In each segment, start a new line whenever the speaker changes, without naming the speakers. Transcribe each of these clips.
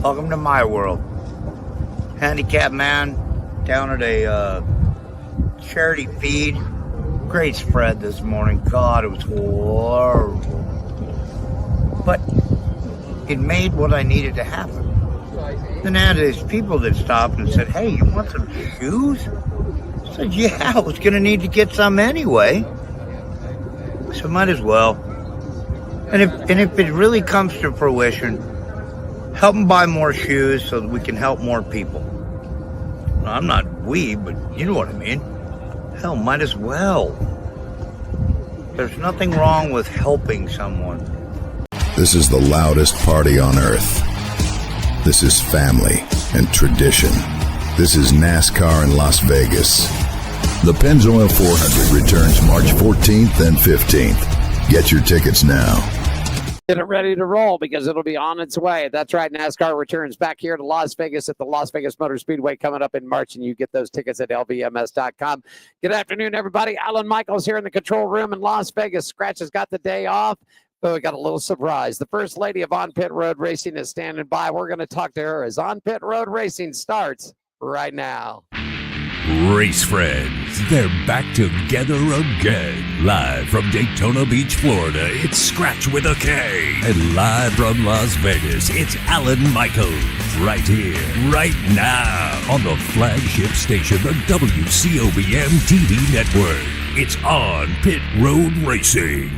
Welcome to my world. Handicapped man down at a charity feed. Great spread this morning. God, it was horrible. But it made what I needed to happen. Then I had these people that stopped and said, "Hey, you want some shoes?" I said, "Yeah, I was going to need to get some anyway. So might as well." And if it really comes to fruition, help them buy more shoes so that we can help more people. Well, I'm not but you know what I mean. Hell, might as well. There's nothing wrong with helping someone.
This is the loudest party on earth. This is family and tradition. This is NASCAR in Las Vegas. The Pennzoil 400 returns March 14th and 15th. Get your tickets now.
Get it ready to roll because it'll be on its way. That's right. NASCAR returns back here to Las Vegas at the Las Vegas Motor Speedway coming up in March, and you get those tickets at lvms.com. Good afternoon, everybody. Alan Michaels here in the control room in Las Vegas. Skratch has got the day off, but we got a little surprise. The First Lady of On Pit Road Racing is standing by. We're going to talk to her as On Pit Road Racing starts right now.
Race friends, they're back together again. Live from Daytona Beach, Florida, it's Skratch with a K. And live from Las Vegas, it's Alan Michaels. Right here, right now, on the flagship station, the WCOBM TV network. It's On Pit Road Racing.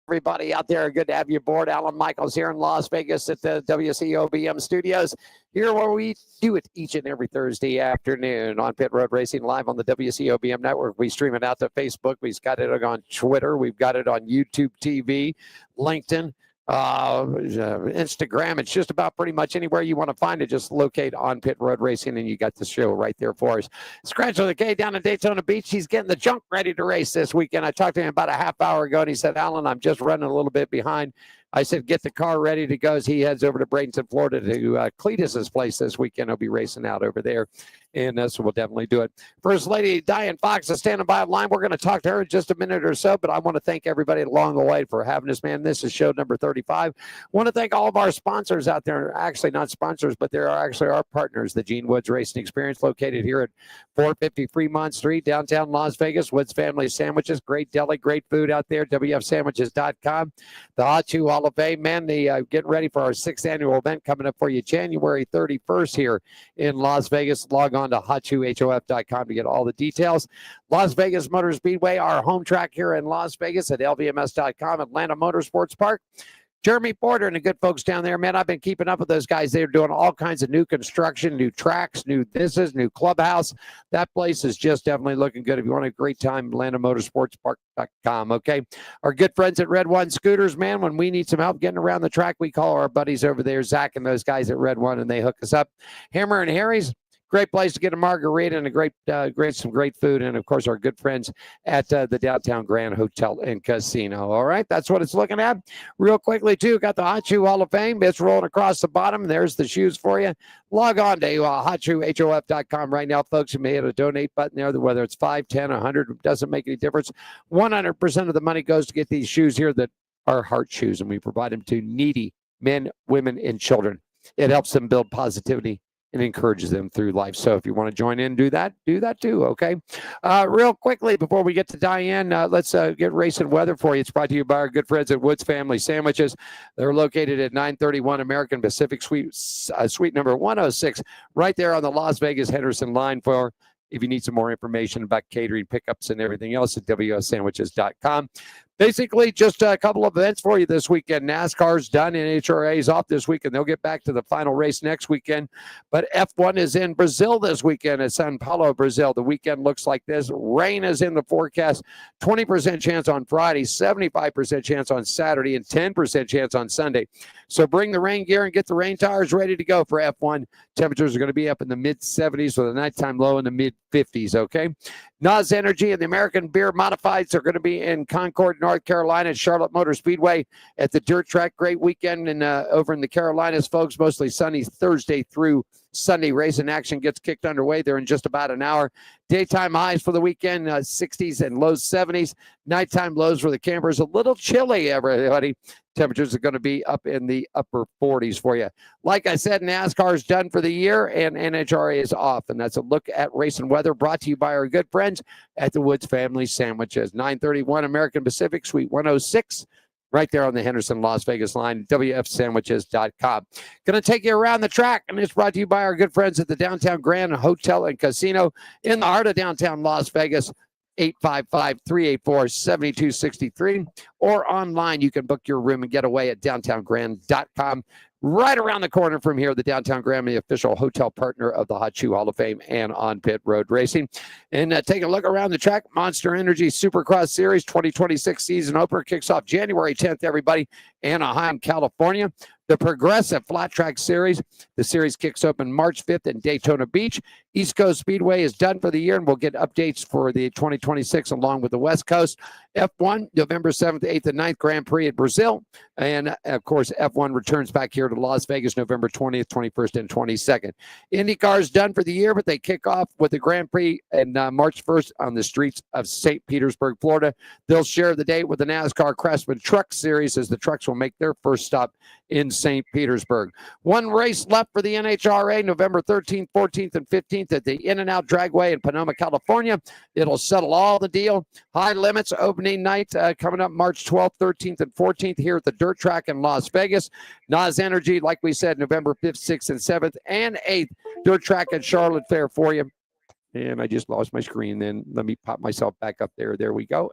Everybody out there, good to have you aboard. Alan Michaels here in Las Vegas at the WCOBM studios, here where we do it each and every Thursday afternoon on Pit Road Racing live on the WCOBM network. We stream it out to Facebook. We've got it on Twitter. We've got it on YouTube TV, LinkedIn, Instagram. It's just about pretty much anywhere you want to find it. Just locate On Pit Road Racing and you got the show right there for us. Skratch with a K down in Daytona Beach. He's getting the junk ready to race this weekend. I talked to him about a half hour ago and he said, "Alan, I'm just running a little bit behind." I said, "Get the car ready to go." As he heads over to Bradenton, Florida to Cletus's place this weekend. He'll be racing out over there. And so we'll definitely do it. First Lady Diane Fox is standing by the line. We're going to talk to her in just a minute or so, but I want to thank everybody along the way for having us, man. This is show number 35. I want to thank all of our sponsors out there. Actually, not sponsors, but they're actually our partners. The Gene Woods Racing Experience, located here at 450 Fremont Street, downtown Las Vegas. Woods Family Sandwiches, great deli, great food out there. WFSandwiches.com. The Hot Shoe Hall of Fame, man. They getting ready for our 6th annual event coming up for you January 31st here in Las Vegas. Log on to hotshoehof.com to get all the details. Las Vegas Motor Speedway, our home track here in Las Vegas at lvms.com. Atlanta Motorsports Park. Jeremy Porter and the good folks down there, man, I've been keeping up with those guys. They're doing all kinds of new construction, new tracks, new new clubhouse. That place is just definitely looking good. If you want a great time, AtlantaMotorsportsPark.com, okay? Our good friends at Red One Scooters, man, when we need some help getting around the track, we call our buddies over there, Zach and those guys at Red One, and they hook us up. Hammer and Harry's, great place to get a margarita and some great food. And, of course, our good friends at the Downtown Grand Hotel and Casino. All right, that's what it's looking at. Real quickly, too, got the Hot Shoe Hall of Fame. It's rolling across the bottom. There's the shoes for you. Log on to hotshoehof.com right now, folks. You may have a donate button there, whether it's 5, 10, 100, it doesn't make any difference. 100% of the money goes to get these shoes here that are heart shoes, and we provide them to needy men, women, and children. It helps them build positivity and encourages them through life. So if you want to join in, do that too, okay? Real quickly, before we get to Diane, let's get racing weather for you. It's brought to you by our good friends at Woods Family Sandwiches. They're located at 931 American Pacific Suite number 106, right there on the Las Vegas Henderson line. For if you need some more information about catering, pickups, and everything else at WSandwiches.com. Basically, just a couple of events for you this weekend. NASCAR's done and HRA's off this weekend. They'll get back to the final race next weekend. But F1 is in Brazil this weekend at Sao Paulo, Brazil. The weekend looks like this. Rain is in the forecast. 20% chance on Friday, 75% chance on Saturday, and 10% chance on Sunday. So bring the rain gear and get the rain tires ready to go for F1. Temperatures are going to be up in the mid-70s with a nighttime low in the mid-50s, okay? NOS Energy and the American Beer Modifieds are going to be in Concord, North Carolina at Charlotte Motor Speedway at the dirt track. Great weekend over in the Carolinas, folks. Mostly sunny Thursday through Sunday racing action gets kicked underway there in just about an hour. Daytime highs for the weekend, 60s and lows 70s. Nighttime lows for the campers, a little chilly, everybody. Temperatures are going to be up in the upper 40s for you. Like I said, NASCAR is done for the year and NHRA is off. And that's a look at race and weather brought to you by our good friends at the Woods Family Sandwiches. 931 American Pacific, Suite 106. Right there on the Henderson, Las Vegas line, WFSandwiches.com. Going to take you around the track, and it's brought to you by our good friends at the Downtown Grand Hotel and Casino in the heart of downtown Las Vegas, 855-384-7263. Or online, you can book your room and get away at downtowngrand.com. Right around the corner from here, the Downtown Grand, the official hotel partner of the Hot Shoe Hall of Fame and on pit road racing. And take a look around the track. Monster Energy Supercross Series 2026 season opener kicks off January 10th, everybody, Anaheim, California. The Progressive Flat Track Series. The series kicks open March 5th in Daytona Beach. East Coast Speedway is done for the year, and we'll get updates for the 2026 along with the West Coast. F1, November 7th, 8th, and 9th Grand Prix at Brazil. And, of course, F1 returns back here to Las Vegas November 20th, 21st, and 22nd. IndyCar is done for the year, but they kick off with the Grand Prix on March 1st on the streets of St. Petersburg, Florida. They'll share the date with the NASCAR Craftsman Truck Series as the trucks will make their first stop in St. Petersburg. One race left for the NHRA, November 13th, 14th, and 15th at the In-N-Out Dragway in Sonoma, California. It'll settle all the deal. High limits opening night coming up March 12th, 13th, and 14th here at the Dirt Track in Las Vegas. NOS Energy, like we said, November 5th, 6th, and 7th, and 8th. Dirt Track at Charlotte Fair for you. And I just lost my screen. Then let me pop myself back up there. There we go.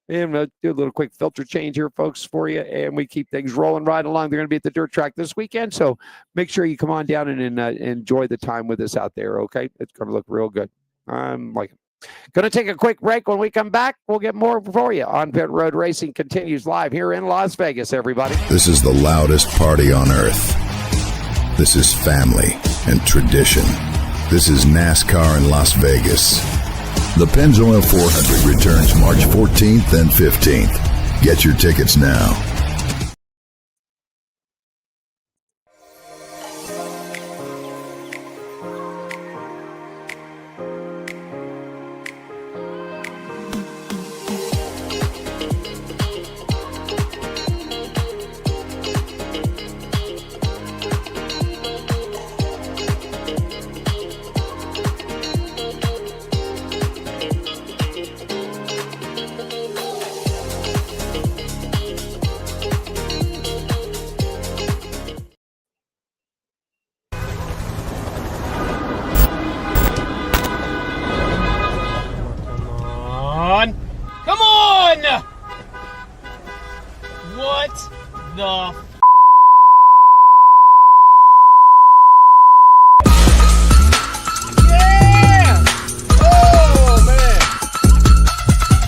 And we'll do a little quick filter change here, folks, for you. And we keep things rolling right along. They're going to be at the Dirt Track this weekend. So make sure you come on down and enjoy the time with us out there, okay? It's going to look real good. I'm like, going to take a quick break. When we come back, we'll get more for you. On Pit Road Racing continues live here in Las Vegas, everybody.
This is the loudest party on earth. This is family and tradition. This is NASCAR in Las Vegas. The Pennzoil 400 returns March 14th and 15th. Get your tickets now.
Come on! What the yeah! Oh, man!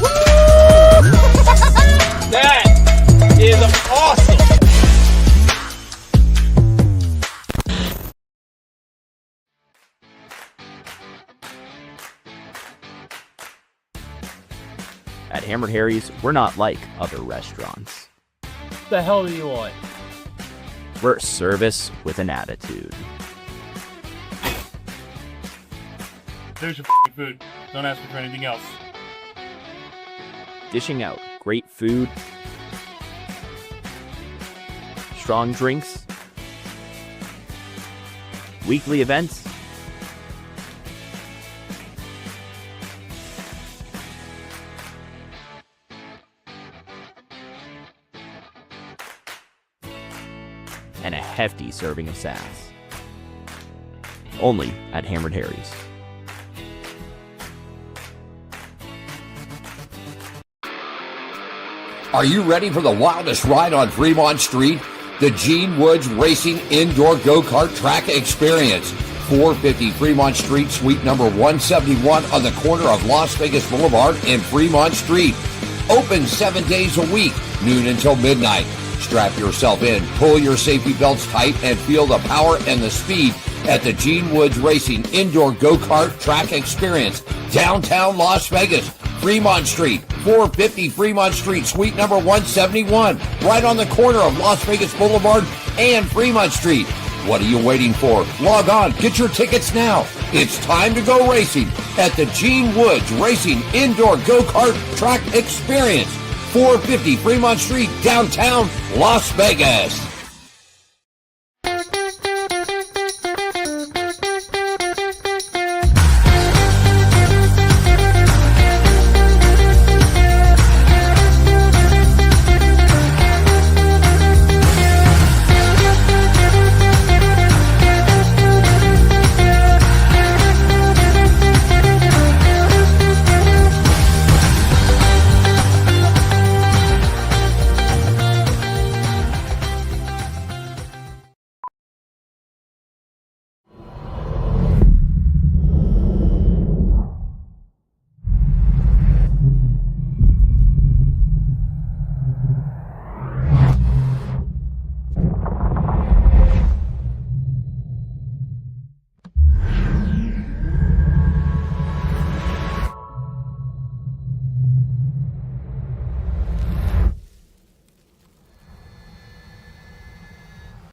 Woo! That is awesome!
At Hammered Harry's, we're not like other restaurants.
What the hell do you want?
We're service with an attitude.
There's your food. Don't ask me for anything else.
Dishing out great food, strong drinks, weekly events, and a hefty serving of sass. Only at Hammered Harry's.
Are you ready for the wildest ride on Fremont Street? The Gene Woods Racing Indoor Go-Kart Track Experience. 450 Fremont Street, suite number 171 on the corner of Las Vegas Boulevard and Fremont Street. Open 7 days a week, noon until midnight. Strap yourself in, pull your safety belts tight, and feel the power and the speed at the Gene Woods Racing Indoor Go-Kart Track Experience, downtown Las Vegas, Fremont Street, 450 Fremont Street, suite number 171, right on the corner of Las Vegas Boulevard and Fremont Street. What are you waiting for? Log on, get your tickets now. It's time to go racing at the Gene Woods Racing Indoor Go-Kart Track Experience, 450 Fremont Street, downtown Las Vegas.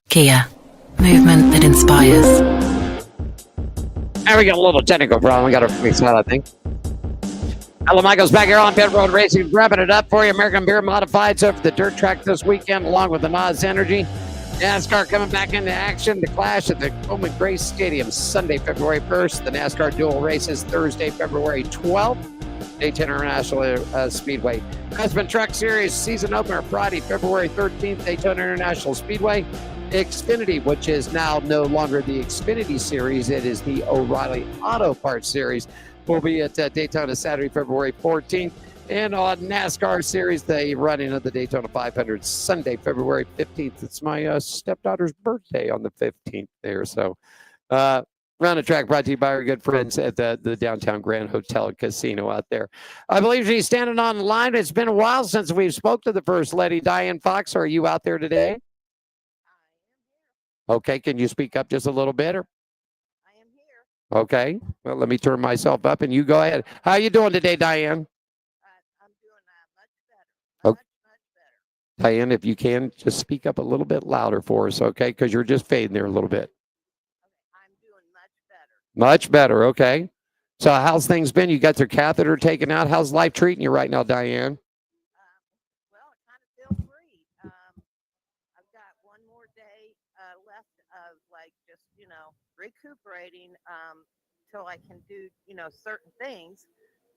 Kia, movement that inspires.
And we got a little technical problem. We got to fix that, I think. Alan Michaels back here on Pit Road Racing, wrapping it up for you. American Beer Modifieds over the dirt track this weekend, along with the NOS Energy. NASCAR coming back into action. The Clash at the Coleman Grace Stadium, Sunday, February 1st. The NASCAR dual races Thursday, February 12th. Daytona International Speedway. Aspen Truck Series season opener Friday, February 13th, Daytona International Speedway. Xfinity, which is now no longer the Xfinity Series, it is the O'Reilly Auto Parts Series, will be at Daytona Saturday, February 14th. And on NASCAR Series, the running of the Daytona 500 Sunday, February 15th. It's my stepdaughter's birthday on the 15th there. So, Round the Track brought to you by our good friends at the Downtown Grand Hotel and Casino out there. I believe she's standing on the line. It's been a while since we've spoke to the First Lady, Diane Fox. Are you out there today? Okay, can you speak up just a little bit? Or?
I am here.
Okay, well, let me turn myself up and you go ahead. How you doing today, Diane?
I'm doing much better. Much better.
Diane, if you can, just speak up a little bit louder for us, okay? Because you're just fading there a little bit.
Okay, I'm doing much better.
Much better, okay. So how's things been? You got your catheter taken out. How's life treating you right now, Diane?
Well, I kind of feel free. I've got one more day left of recuperating till I can do certain things,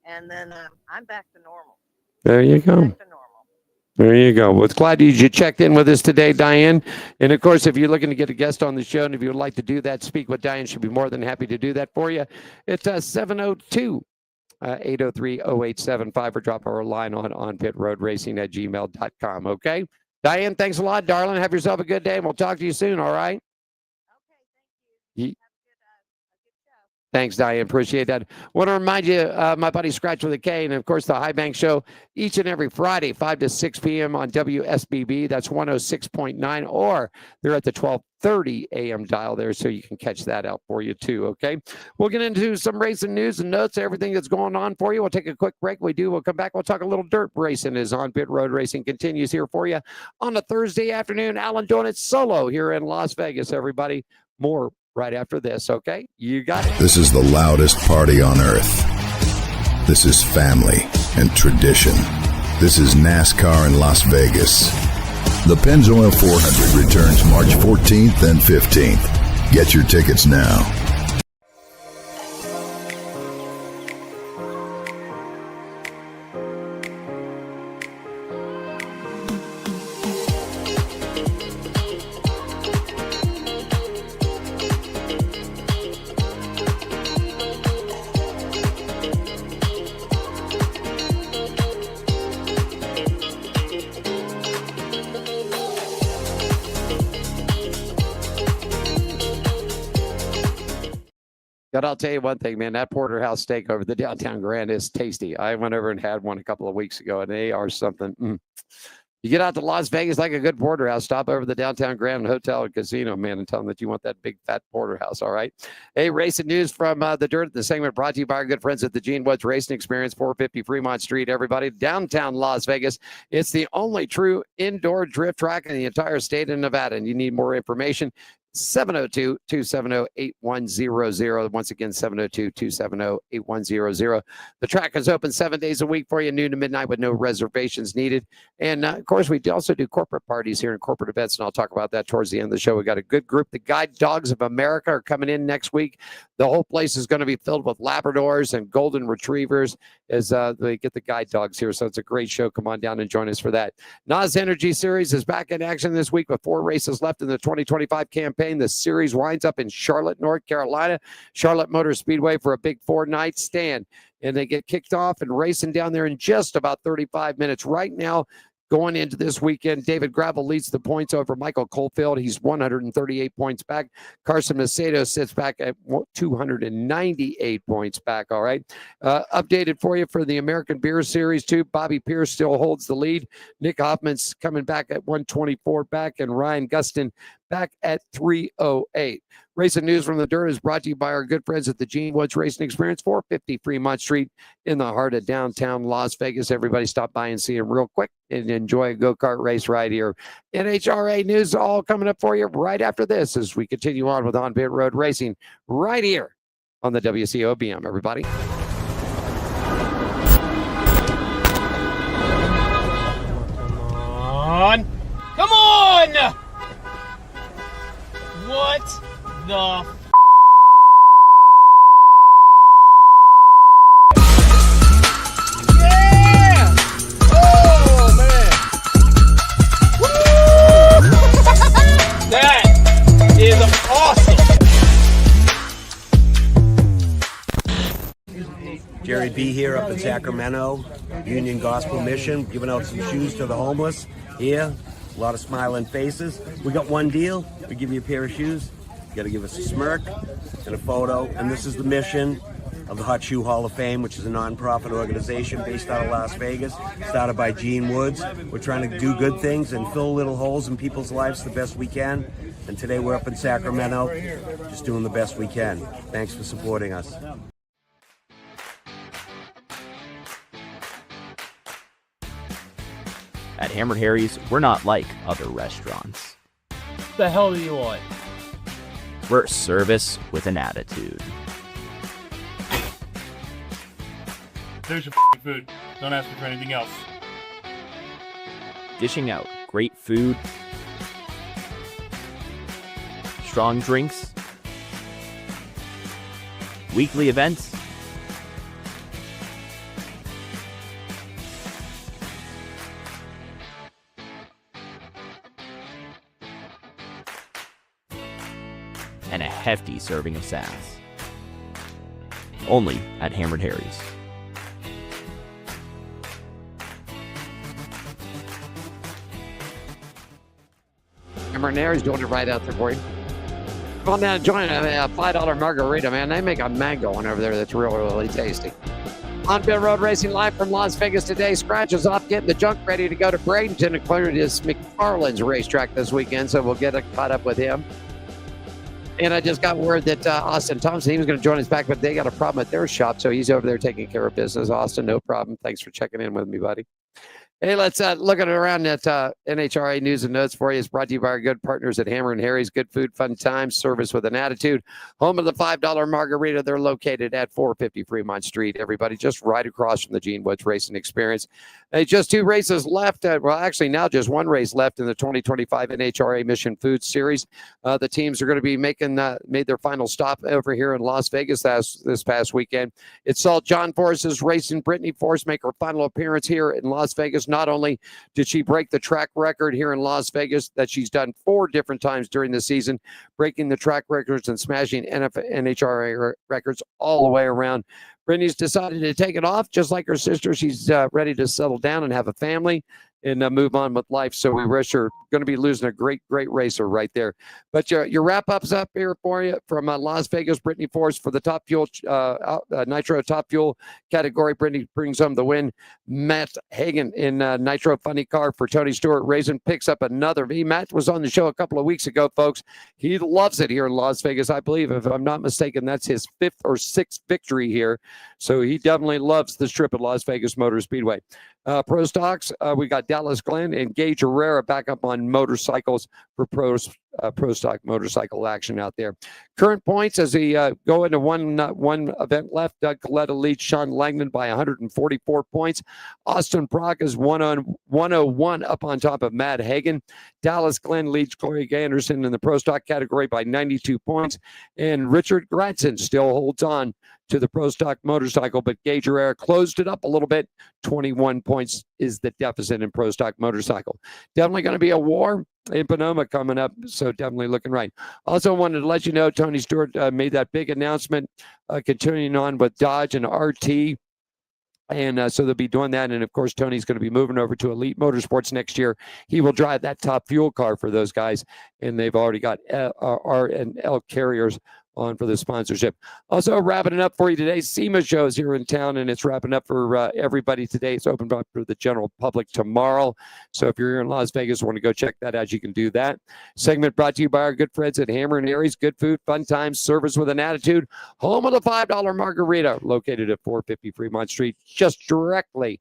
and then I'm back to normal.
There you go.
Back to normal.
There you go. Well, it's glad you checked in with us today, Diane. And of course, if you're looking to get a guest on the show, and if you would like to do that, speak with Diane, she'll be more than happy to do that for you. It's 702-803-0875 or drop our line on pitroadracing@gmail.com. Okay. Diane, thanks a lot, darling. Have yourself a good day, and we'll talk to you soon. All right.
Okay, thank you. Have a good show.
Thanks, Diane. Appreciate that. Want to remind you, my buddy Skratch with a K, and of course, the High Bank Show each and every Friday, 5 to 6 p.m. on WSBB. That's 106.9, or they're at the 12:30 a.m. dial there, so you can catch that out for you too. Okay. We'll get into some racing news and notes, everything that's going on for you. We'll take a quick break. We'll come back. We'll talk a little dirt racing as On Pit Road Racing continues here for you on a Thursday afternoon. Alan doing it solo here in Las Vegas, everybody. More right after this, okay? You got it.
This is the loudest party on earth. This is family and tradition. This is NASCAR in Las Vegas. The Pennzoil 400 returns March 14th and 15th. Get your tickets now.
But I'll tell you one thing, man, that porterhouse steak over the Downtown Grand is tasty. I went over and had one a couple of weeks ago, and they are something. You get out to Las Vegas, like a good porterhouse, stop over the Downtown Grand Hotel and Casino, man, and tell them that you want that big, fat porterhouse, all right? Hey, racing news from the dirt. The segment brought to you by our good friends at the Gene Woods Racing Experience, 450 Fremont Street, everybody, downtown Las Vegas. It's the only true indoor drift track in the entire state of Nevada, and you need more information. 702-270-8100. Once again, 702-270-8100. The track is open 7 days a week for you, noon to midnight, with no reservations needed. And of course, we also do corporate parties here and corporate events, and I'll talk about that towards the end of the show. We got a good group. The Guide Dogs of America are coming in next week. The whole place is going to be filled with Labradors and Golden Retrievers as they get the Guide Dogs here. So it's a great show. Come on down and join us for that. NAS Energy Series is back in action this week with 4 races left in the 2025 campaign. The series winds up in Charlotte, North Carolina, Charlotte Motor Speedway for a big 4-night stand. And they get kicked off and racing down there in just about 35 minutes. Right now, going into this weekend, David Gravel leads the points over Michael Coalfield. He's 138 points back. Carson Macedo sits back at 298 points back, all right? Updated for you for the American Beer Series, too. Bobby Pierce still holds the lead. Nick Hoffman's coming back at 124 back, and Ryan Gustin back at 308. Racing news from the dirt is brought to you by our good friends at the Gene Woods Racing Experience, 450 Fremont Street in the heart of downtown Las Vegas. Everybody stop by and see them real quick and enjoy a go-kart race right here. NHRA news all coming up for you right after this as we continue on with On Pit Road Racing right here on the WCOBM, everybody.
Come on! What the yeah! Oh, man! Woo! That is awesome!
Jerry B here up in Sacramento, Union Gospel Mission, giving out some shoes to the homeless here. A lot of smiling faces. We got one deal. We give you a pair of shoes. You got to give us a smirk and a photo. And this is the mission of the Hot Shoe Hall of Fame, which is a non-profit organization based out of Las Vegas, started by Gene Woods. We're trying to do good things and fill little holes in people's lives the best we can. And today we're up in Sacramento, just doing the best we can. Thanks for supporting us.
At Hammered Harry's, we're not like other restaurants.
The hell do you want?
We're service with an attitude.
There's your food. Don't ask me for anything else.
Dishing out great food, strong drinks, weekly events, and a hefty serving of sass. Only at Hammered Harry's.
Hammered Harry's doing it right out there for you. Come on down and join a $5 margarita, man. They make a mango one over there that's really tasty. On Pit Road Racing live from Las Vegas today. Skratch is off getting the junk ready to go to Bradenton and clear this McFarland's racetrack this weekend, so we'll get caught up with him. And I just got word that Austin Thompson, he was going to join us back, but they got a problem at their shop, so he's over there taking care of business. Austin, no problem. Thanks for checking in with me, buddy. Hey, let's look at it around at NHRA News and Notes for you. It's brought to you by our good partners at Hammer and Harry's. Good food, fun times, service with an attitude. Home of the $5 margarita. They're located at 450 Fremont Street. Everybody, just right across from the Gene Woods Racing Experience. Hey, just 2 races left. Well, actually, now just 1 race left in the 2025 NHRA Mission Foods Series. The teams are going to be made their final stop over here in Las Vegas this past weekend. It saw John Force's racing Brittany Force make her final appearance here in Las Vegas. Not only did she break the track record here in Las Vegas that she's done 4 different times during the season, breaking the track records and smashing NHRA records all the way around. Brittany's decided to take it off just like her sister. She's ready to settle down and have a family and move on with life. So we wish her, going to be losing a great racer right there. But your wrap-ups up here for you from Las Vegas. Brittany Force for the top fuel, Nitro top fuel category. Brittany brings home the win. Matt Hagan in Nitro Funny Car for Tony Stewart Racing picks up another. Matt was on the show a couple of weeks ago, folks. He loves it here in Las Vegas. I believe, if I'm not mistaken, that's his 5th or 6th victory here. So he definitely loves the strip at Las Vegas Motor Speedway. Pro stocks, we got Dallas Glenn and Gage Herrera back up on motorcycles for pro stock motorcycle action out there. Current points as we go into one event left. Doug Coletta leads Sean Langman by 144 points. Austin Brock is 101 up on top of Matt Hagan. Dallas Glenn leads Corey Anderson in the pro stock category by 92 points. And Richard Gratson still holds on to the pro stock motorcycle, but Gage Herrera closed it up a little bit. 21 points is the deficit in pro stock motorcycle. Definitely going to be a war in Sonoma coming up, so definitely looking right. Also wanted to let you know Tony Stewart made that big announcement continuing on with Dodge and RT. And so they'll be doing that. And of course, Tony's going to be moving over to Elite Motorsports next year. He will drive that top fuel car for those guys. And they've already got R and L carriers on for the sponsorship. Also wrapping it up for you today, SEMA shows here in town, and it's wrapping up for everybody today. It's open up for the general public tomorrow. So if you're here in Las Vegas, want to go check that out, you can do that. Segment brought to you by our good friends at Hammer and Aries. Good food, fun times, service with an attitude. Home of the $5 margarita, located at 450 Fremont Street, just directly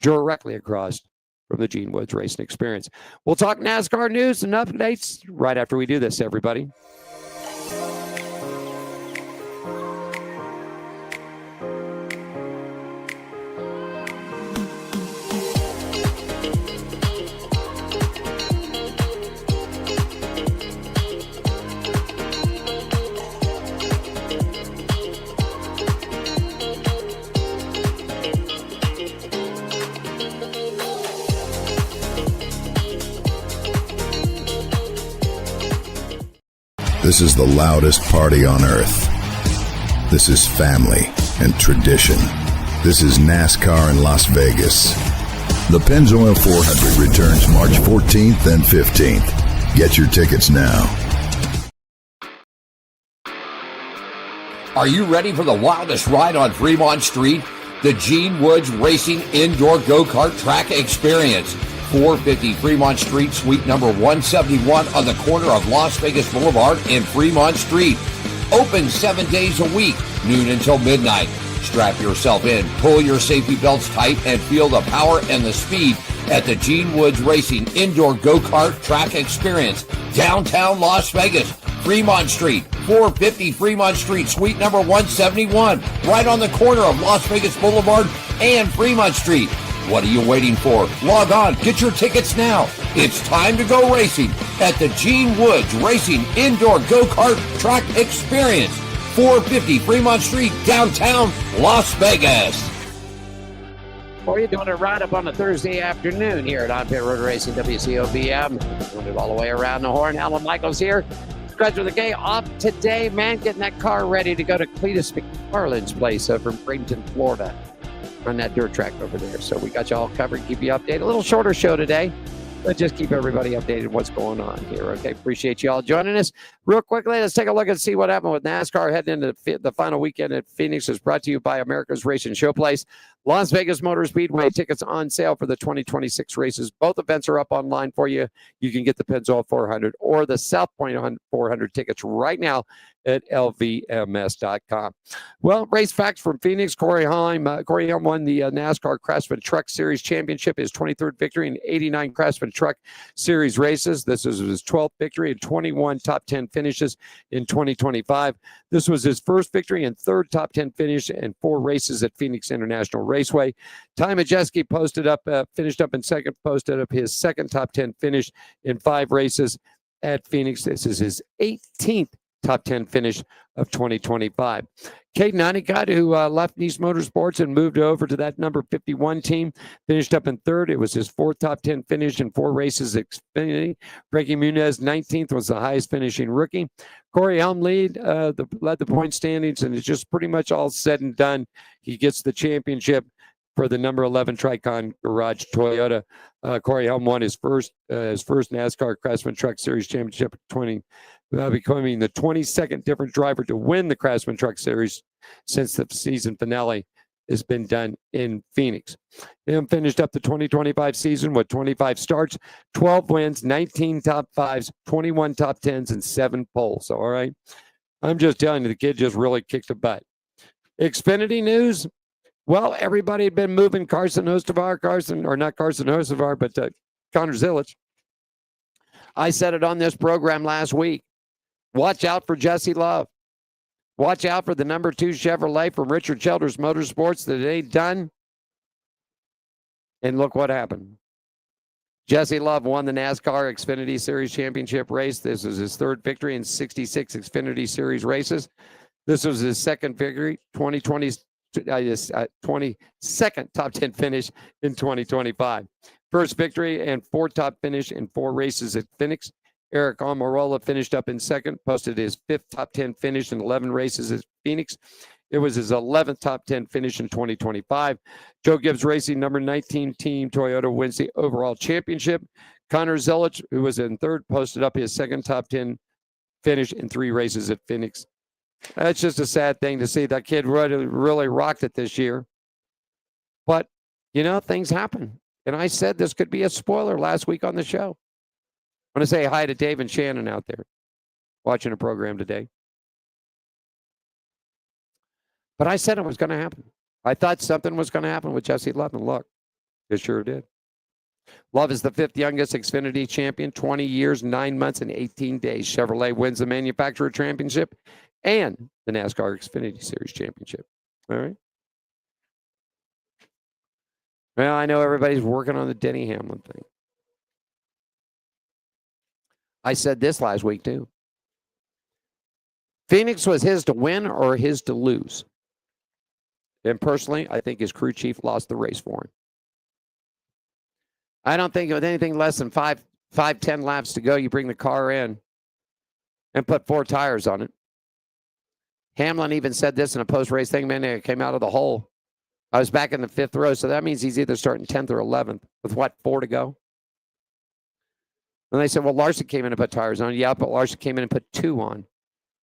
across from the Gene Woods Racing Experience. We'll talk NASCAR news and updates right after we do this, everybody.
This is the loudest party on earth. This is family and tradition. This is NASCAR in Las Vegas. The Pennzoil 400 returns March 14th and 15th. Get your tickets now.
Are you ready for the wildest ride on Fremont Street? The Gene Woods Racing Indoor Go-Kart Track Experience. 450 Fremont Street, suite number 171 on the corner of Las Vegas Boulevard and Fremont Street. Open 7 days a week, noon until midnight. Strap yourself in, pull your safety belts tight, and feel the power and the speed at the Gene Woods Racing Indoor Go-Kart Track Experience, downtown Las Vegas, Fremont Street, 450 Fremont Street, suite number 171, right on the corner of Las Vegas Boulevard and Fremont Street. What are you waiting for? Log on. Get your tickets now. It's time to go racing at the Gene Woods Racing Indoor Go-Kart Track Experience, 450 Fremont Street, downtown Las Vegas.
Or you're doing it right up on a Thursday afternoon here at On Pit Road Racing, WCOBM. Doing it all the way around the horn. Alan Michaels here. Skratch with the K off today, man. Getting that car ready to go to Cletus McFarland's place over in Bradenton, Florida. On that dirt track over there. So we got you all covered, keep you updated. A little shorter show today, but just keep everybody updated what's going on here. Okay, appreciate you all joining us. Real quickly, let's take a look and see what happened with NASCAR heading into the final weekend at Phoenix. Is brought to you by America's Racing Showplace. Las Vegas Motor Speedway tickets on sale for the 2026 races. Both events are up online for you. You can get the Pennzoil 400 or the South Point 400 tickets right now at lvms.com. Well, race facts from Phoenix. Corey Heim won the NASCAR Craftsman Truck Series Championship, his 23rd victory in 89 Craftsman Truck Series races. This is his 12th victory and 21 top 10 finishes in 2025. This was his first victory and third top 10 finish in 4 races at Phoenix International Raceway. Ty Majeski finished up in second, posted up his second top 10 finish in 5 races at Phoenix. This is his 18th top 10 finish of 2025. Caden Honeycutt, who left Nice Motorsports and moved over to that number 51 team, finished up in third. It was his 4th top 10 finish in 4 races at Xfinity. Frankie Muniz, 19th, was the highest finishing rookie. Corey Helm led the point standings, and it's just pretty much all said and done. He gets the championship for the number 11 Tricon Garage Toyota. Corey Helm won his first NASCAR Craftsman Truck Series Championship, becoming the 22nd different driver to win the Craftsman Truck Series since the season finale has been done in Phoenix. Him finished up the 2025 season with 25 starts, 12 wins, 19 top 5s, 21 top 10s, and 7 poles. All right. I'm just telling you, the kid just really kicked the butt. Xfinity news. Well, everybody had been moving Connor Zilic. I said it on this program last week. Watch out for Jesse Love. Watch out for the number 2 Chevrolet from Richard Childress Motorsports that ain't done. And look what happened. Jesse Love won the NASCAR Xfinity Series Championship race. This was his 3rd victory in 66 Xfinity Series races. This was his 2nd victory, 22nd top 10 finish in 2025. First victory and 4 top finish in 4 races at Phoenix. Eric Almirola finished up in 2nd, posted his 5th top 10 finish in 11 races at Phoenix. It was his 11th top 10 finish in 2025. Joe Gibbs Racing, number 19 team Toyota, wins the overall championship. Connor Zilic, who was in 3rd, posted up his 2nd top 10 finish in 3 races at Phoenix. That's just a sad thing to see. That kid really rocked it this year. But, things happen. And I said this could be a spoiler last week on the show. I want to say hi to Dave and Shannon out there watching a program today. But I said it was going to happen. I thought something was going to happen with Jesse Love, and look, it sure did. Love is the 5th youngest Xfinity champion, 20 years, 9 months, and 18 days. Chevrolet wins the manufacturer championship and the NASCAR Xfinity Series championship. All right. Well, I know everybody's working on the Denny Hamlin thing. I said this last week, too. Phoenix was his to win or his to lose. And personally, I think his crew chief lost the race for him. I don't think with anything less than 10 laps to go, you bring the car in and put 4 tires on it. Hamlin even said this in a post-race thing, man, it came out of the hole. I was back in the 5th row, so that means he's either starting 10th or 11th with, 4 to go? And they said, well, Larson came in and put tires on. Yeah, but Larson came in and put 2 on.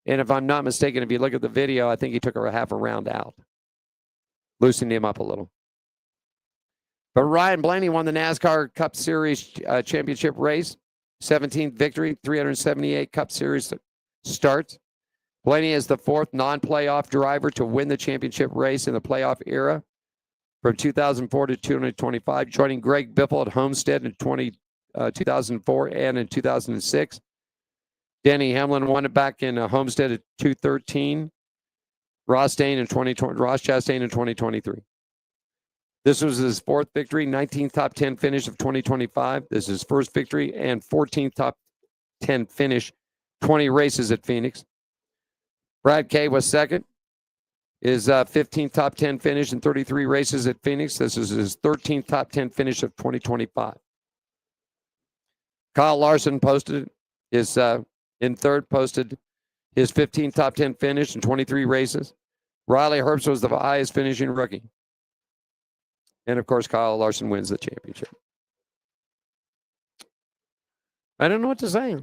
And if I'm not mistaken, if you look at the video, I think he took a half a round out, loosened him up a little. But Ryan Blaney won the NASCAR Cup Series championship race, 17th victory, 378 Cup Series starts. Blaney is the 4th non-playoff driver to win the championship race in the playoff era from 2004 to 2025, joining Greg Biffle at Homestead in 2004 and in 2006. Denny Hamlin won it back in Homestead at 2013. Ross Chastain in 2023. This was his 4th victory, 19th top 10 finish of 2025. This is his 1st victory and 14th top 10 finish, 20 races at Phoenix. Brad Kay was 2nd. His 15th top 10 finish in 33 races at Phoenix. This is his 13th top 10 finish of 2025. Kyle Larson posted his in 3rd, posted his 15th top 10 finish in 23 races. Riley Herbst was the highest finishing rookie. And, of course, Kyle Larson wins the championship. I don't know what to say.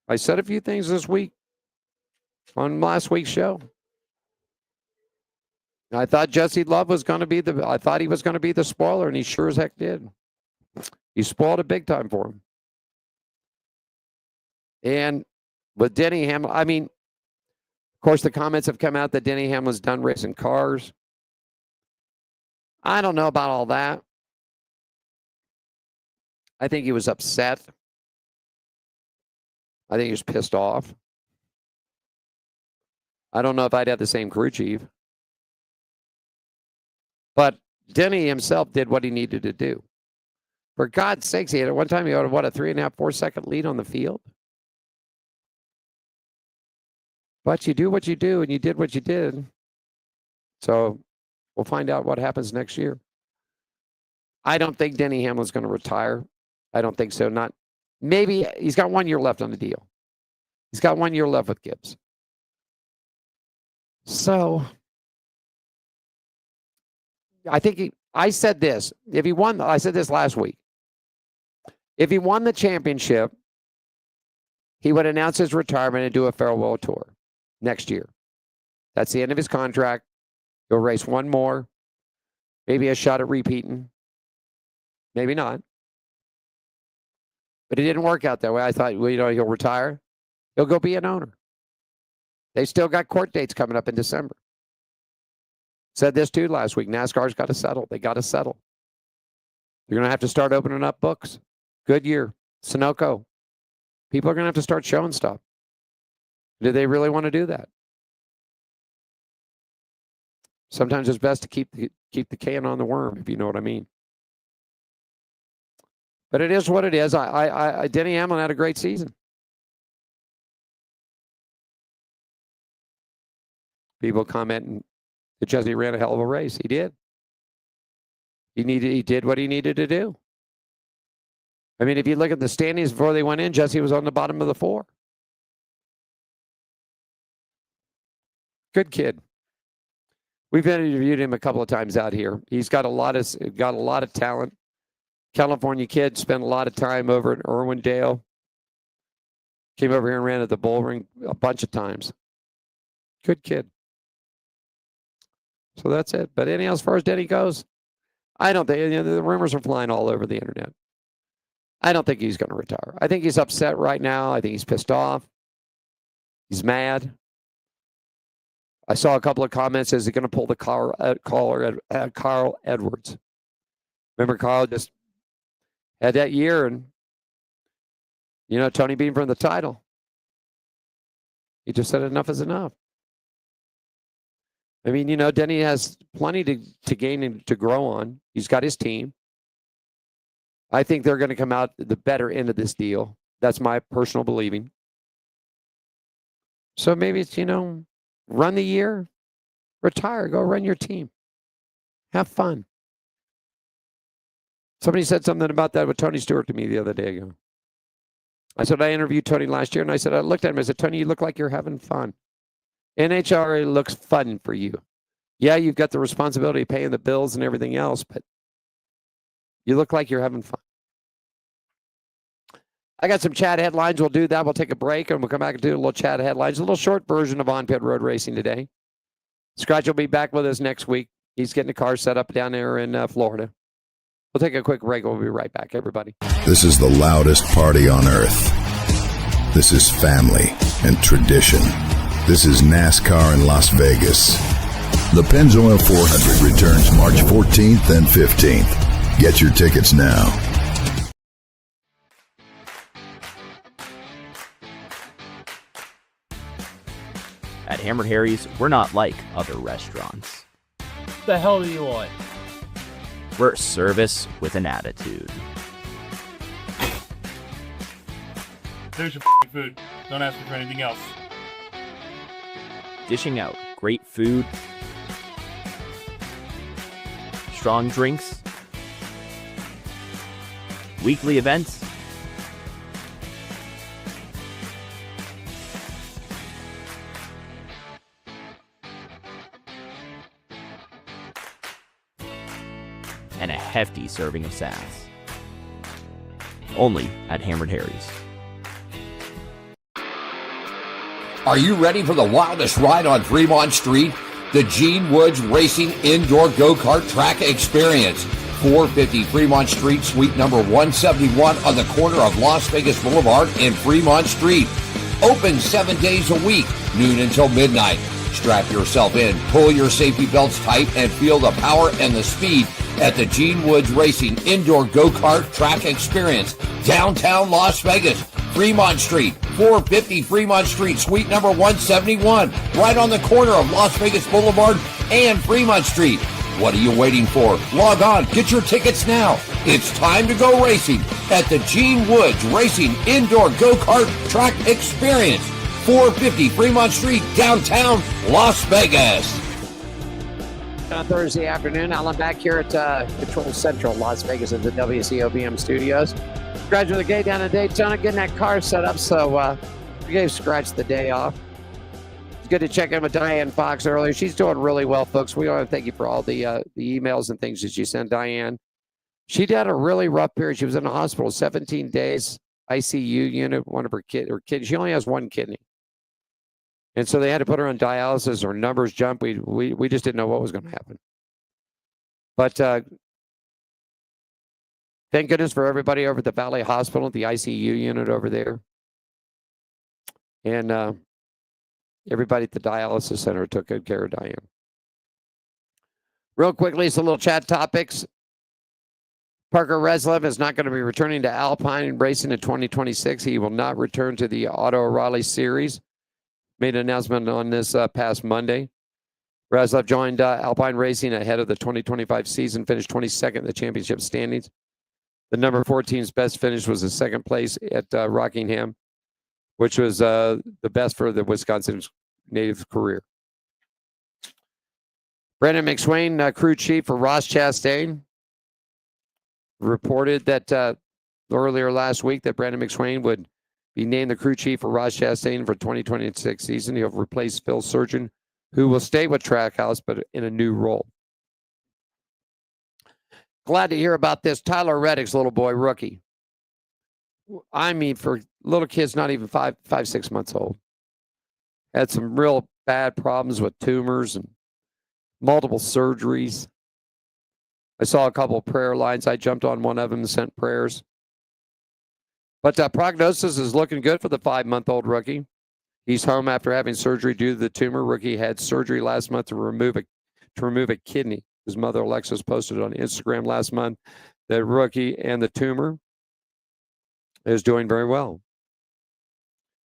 I said a few things this week on last week's show. I thought Jesse Love was going to be I thought he was going to be the spoiler, and he sure as heck did. He spoiled it big time for him. And with Denny Hamlin, I mean, of course, the comments have come out that Denny Hamlin's done racing cars. I don't know about all that. I think he was upset. I think he was pissed off. I don't know if I'd have the same crew chief. But Denny himself did what he needed to do. For God's sakes, he had at one time, he had, a 3.5, 4 second lead on the field? But you do what you do, and you did what you did. So we'll find out what happens next year. I don't think Denny Hamlin's going to retire. I don't think so. Not maybe he's got 1 year left on the deal. He's got 1 year left with Gibbs. So I think I said this. If he won, I said this last week. If he won the championship, he would announce his retirement and do a farewell tour next year. That's the end of his contract. He'll race one more, maybe a shot at repeating, maybe not. But it didn't work out that way. I thought, well, he'll retire. He'll go be an owner. They still got court dates coming up in December. Said this too last week. NASCAR's got to settle. They got to settle. They're going to have to start opening up books. Goodyear, Sunoco. People are going to have to start showing stuff. Do they really want to do that? Sometimes it's best to keep the can on the worm, if you know what I mean. But it is what it is. Denny Hamlin had a great season. People commenting that Jesse ran a hell of a race. He did. He did what he needed to do. I mean, if you look at the standings before they went in, Jesse was on the bottom of the 4. Good kid. We've interviewed him a couple of times out here. He's got a lot of talent. California kid, spent a lot of time over at Irwindale. Came over here and ran at the bull ring a bunch of times. Good kid. So that's it. But anything else as far as Denny goes, I don't think, the rumors are flying all over the internet. I don't think he's going to retire. I think he's upset right now. I think he's pissed off. He's mad. I saw a couple of comments. Is he going to pull the Carl Edwards? Remember, Carl just had that year, and Tony beat him from the title. He just said enough is enough. I mean, Denny has plenty to gain and to grow on. He's got his team. I think they're going to come out the better end of this deal. That's my personal believing. So maybe it's, run the year, retire, go run your team. Have fun. Somebody said something about that with Tony Stewart to me the other day ago. I said, I interviewed Tony last year, and I looked at him, I said, Tony, you look like you're having fun. NHRA looks fun for you. Yeah, you've got the responsibility of paying the bills and everything else, but you look like you're having fun. I got some chat headlines. We'll do that. We'll take a break, and we'll come back and do a little chat headlines. A little short version of On Pit Road Racing today. Skratch will be back with us next week. He's getting the car set up down there in Florida. We'll take a quick break. We'll be right back, everybody.
This is the loudest party on earth. This is family and tradition. This is NASCAR in Las Vegas. The Pennzoil 400 returns March 14th and 15th. Get your tickets now.
At Hammered Harry's, we're not like other restaurants.
The hell do you want?
We're service with an attitude.
There's your food. Don't ask me for anything else.
Dishing out great food, strong drinks, weekly events, and a hefty serving of sass. Only at Hammered Harry's.
Are you ready for the wildest ride on Fremont Street? The Gene Woods Racing Indoor Go-Kart Track Experience. 450 Fremont Street, suite number 171 on the corner of Las Vegas Boulevard and Fremont Street. Open 7 days a week, noon until midnight. Strap yourself in, pull your safety belts tight, and feel the power and the speed at the Gene Woods Racing Indoor Go-Kart Track Experience. Downtown Las Vegas, Fremont Street, 450 Fremont Street, suite number 171, right on the corner of Las Vegas Boulevard and Fremont Street. What are you waiting for? Log on, get your tickets now. It's time to go racing at the Gene Woods Racing Indoor Go-Kart Track Experience, 450 Fremont Street, downtown Las Vegas.
On Thursday afternoon, Alan back here at Control Central, Las Vegas at the WCOBM studios. Skratch with the K down in Daytona, getting that car set up, so we gave Skratch the day off. It's good to check in with Diane Fox earlier. She's doing really well, folks. We want to thank you for all the emails and things that you sent, Diane. She had a really rough period. She was in the hospital 17 days, ICU unit, one of her kids. She only has one kidney. And so they had to put her on dialysis. Her numbers jumped. We just didn't know what was going to happen. But thank goodness for everybody over at the Valley Hospital, the ICU unit over there. And everybody at the dialysis center took good care of Diane. Real quickly, some little chat topics. Parker Reslev is not going to be returning to Alpine Racing in 2026. He will not return to the Auto O'Reilly Series. Made an announcement on this past Monday. Reslev joined Alpine Racing ahead of the 2025 season, finished 22nd in the championship standings. The number 14's best finish was a second place at Rockingham, which was the best for the Wisconsin native career. Brandon McSwain, crew chief for Ross Chastain, reported that earlier last week that Brandon McSwain would be named the crew chief for Ross Chastain for 2026 season. He'll replace Phil Surgeon, who will stay with Trackhouse, but in a new role. Glad to hear about this. Tyler Reddick's little boy, rookie. I mean, for little kids, not even 6 months old. Had some real bad problems with tumors and multiple surgeries. I saw a couple of prayer lines. I jumped on one of them and sent prayers. But prognosis is looking good for the 5-month-old rookie. He's home after having surgery due to the tumor. Rookie had surgery last month to remove a kidney. His mother, Alexis, posted on Instagram last month that rookie and the tumor is doing very well.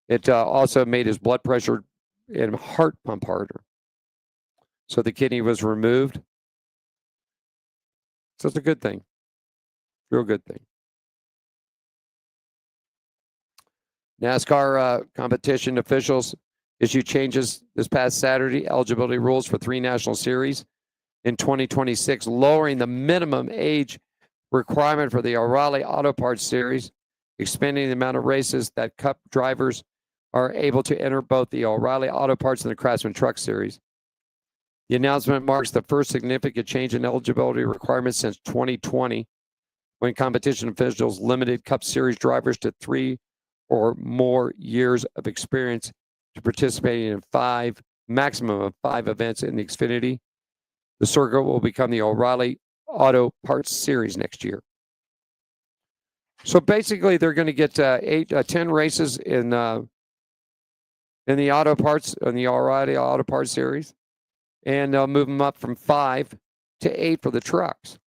It also made his blood pressure and heart pump harder. So the kidney was removed. So it's a good thing. Real good thing. NASCAR competition officials issued changes this past Saturday, eligibility rules for 3 national series in 2026, lowering the minimum age requirement for the O'Reilly Auto Parts Series, expanding the amount of races that Cup drivers are able to enter both the O'Reilly Auto Parts and the Craftsman Truck Series. The announcement marks the first significant change in eligibility requirements since 2020, when competition officials limited Cup Series drivers to 3 or more years of experience to participate in maximum of 5 events in the Xfinity. The circuit will become the O'Reilly Auto Parts Series next year. So basically, they're going to get 10 races in the auto parts, in the O'Reilly Auto Parts Series, and they'll move them up from 5 to 8 for the trucks.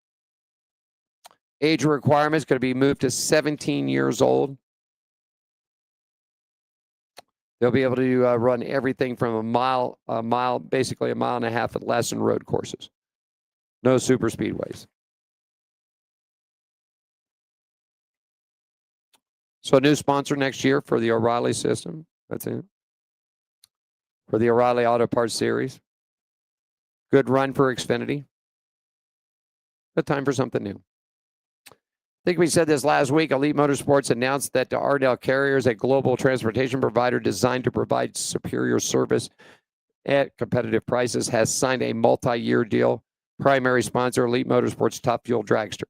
Age requirement is going to be moved to 17 years old. They'll be able to run everything from basically a mile and a half at less in road courses. No super speedways. So a new sponsor next year for the O'Reilly system. That's it. For the O'Reilly Auto Parts Series. Good run for Xfinity. Good time for something new. I think we said this last week. Elite Motorsports announced that the Ardell Carriers, a global transportation provider designed to provide superior service at competitive prices, has signed a multi-year deal. Primary sponsor, Elite Motorsports Top Fuel Dragster.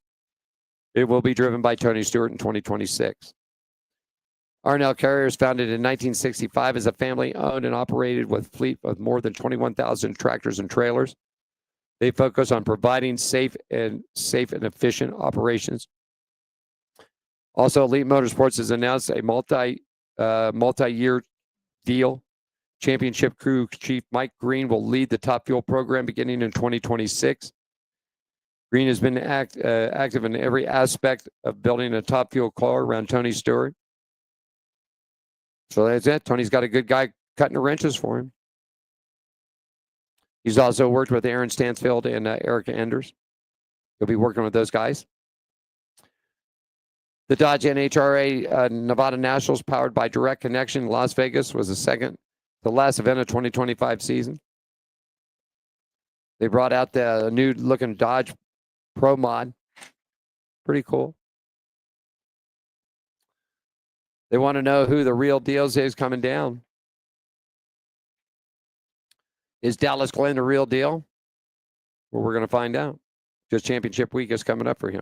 It will be driven by Tony Stewart in 2026. Ardell Carriers, founded in 1965, is a family-owned and operated with a fleet of more than 21,000 tractors and trailers. They focus on providing safe and efficient operations. Also, Elite Motorsports has announced a multi-year deal. Championship crew chief Mike Green will lead the Top Fuel program beginning in 2026. Green has been active in every aspect of building a Top Fuel car around Tony Stewart. So that's it. Tony's got a good guy cutting the wrenches for him. He's also worked with Aaron Stansfield and Erica Enders. He'll be working with those guys. The Dodge NHRA Nevada Nationals, powered by Direct Connection in Las Vegas, was the last event of 2025 season. They brought out the new-looking Dodge Pro Mod. Pretty cool. They want to know who the real deal is coming down. Is Dallas Glenn the real deal? Well, we're going to find out. Just championship week is coming up for him.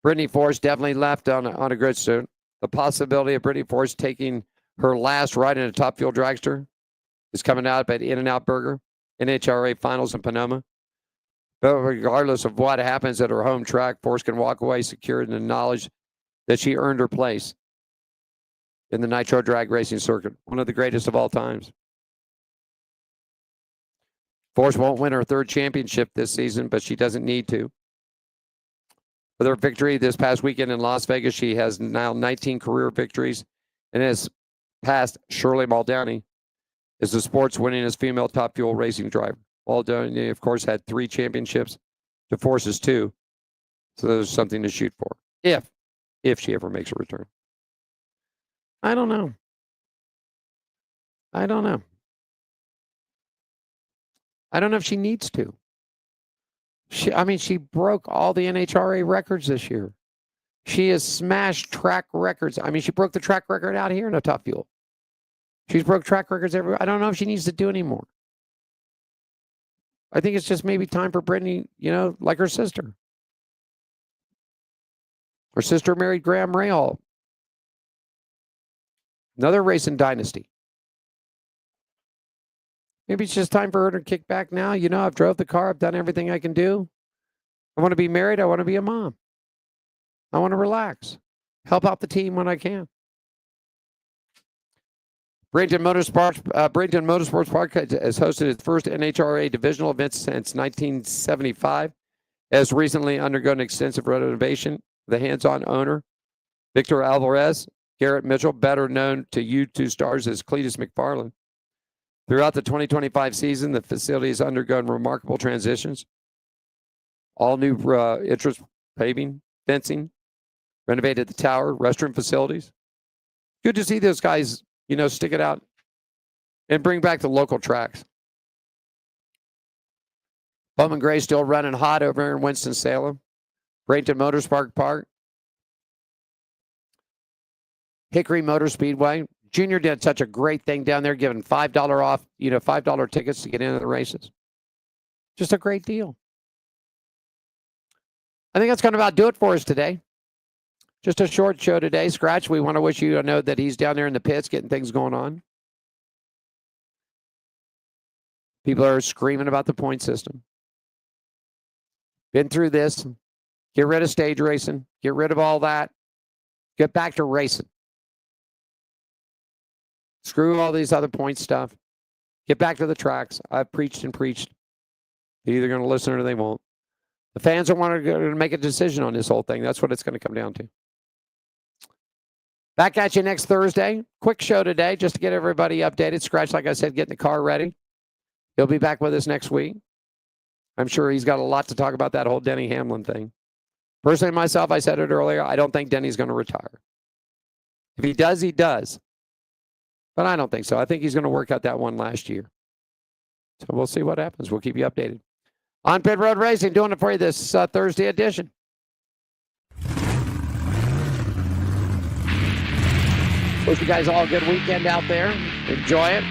Brittany Force definitely left on a good soon. The possibility of Brittany Force taking her last ride in a Top Fuel dragster is coming out at In-N-Out Burger, NHRA Finals in Panama. But regardless of what happens at her home track, Force can walk away secure in the knowledge that she earned her place in the Nitro Drag Racing circuit, one of the greatest of all times. Force won't win her third championship this season, but she doesn't need to. With her victory this past weekend in Las Vegas, she has now 19 career victories and has passed Shirley Muldowney as the sport's winningest female top fuel racing driver. Muldowney, of course, had 3 championships to Force's 2. So there's something to shoot for if she ever makes a return. I don't know. I don't know if she needs to. She broke all the NHRA records this year. She has smashed track records. She broke the track record out here in a Top Fuel. She's broke track records everywhere. I don't know if she needs to do anymore. I think it's just maybe time for Brittany, like her sister. Her sister married Graham Rahal. Another racing dynasty. Maybe it's just time for her to kick back now. I've drove the car. I've done everything I can do. I want to be married. I want to be a mom. I want to relax. Help out the team when I can. Bradenton Motorsports Park has hosted its first NHRA divisional event since 1975. It has recently undergone extensive renovation. The hands-on owner, Victor Alvarez, Garrett Mitchell, better known to you two stars as Cletus McFarland. Throughout the 2025 season, the facility has undergone remarkable transitions. All new entrance paving, fencing, renovated the tower, restroom facilities. Good to see those guys, stick it out and bring back the local tracks. Bowman Gray still running hot over here in Winston-Salem. Bradenton Motorsports Park. Hickory Motor Speedway. Junior did such a great thing down there, giving $5 off, $5 tickets to get into the races. Just a great deal. I think that's going to about do it for us today. Just a short show today. Skratch, we want to wish you to know that he's down there in the pits getting things going on. People are screaming about the point system. Been through this. Get rid of stage racing. Get rid of all that. Get back to racing. Screw all these other point stuff. Get back to the tracks. I've preached and preached. They're either going to listen or they won't. The fans are wanting to make a decision on this whole thing. That's what it's going to come down to. Back at you next Thursday. Quick show today just to get everybody updated. Skratch, like I said, getting the car ready. He'll be back with us next week. I'm sure he's got a lot to talk about that whole Denny Hamlin thing. Personally, myself, I said it earlier, I don't think Denny's going to retire. If he does, he does. But I don't think so. I think he's going to work out that one last year. So we'll see what happens. We'll keep you updated. On Pit Road Racing, doing it for you this Thursday edition. Wish you guys all a good weekend out there. Enjoy it.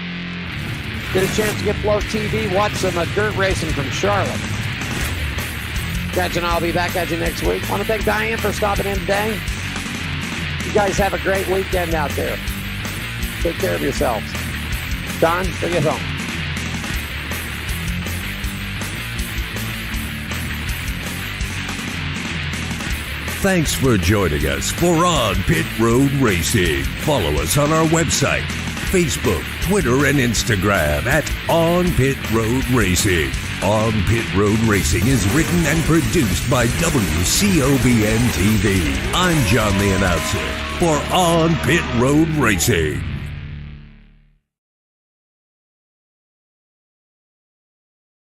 Get a chance to get Flow TV. Watch some dirt racing from Charlotte. Skratch and I'll be back at you next week. Want to thank Diane for stopping in today. You guys have a great weekend out there. Take care of yourselves. Don, bring us home.
Thanks for joining us for On Pit Road Racing. Follow us on our website, Facebook, Twitter, and Instagram at On Pit Road Racing. On Pit Road Racing is written and produced by WCOBN TV. I'm John the Announcer for On Pit Road Racing.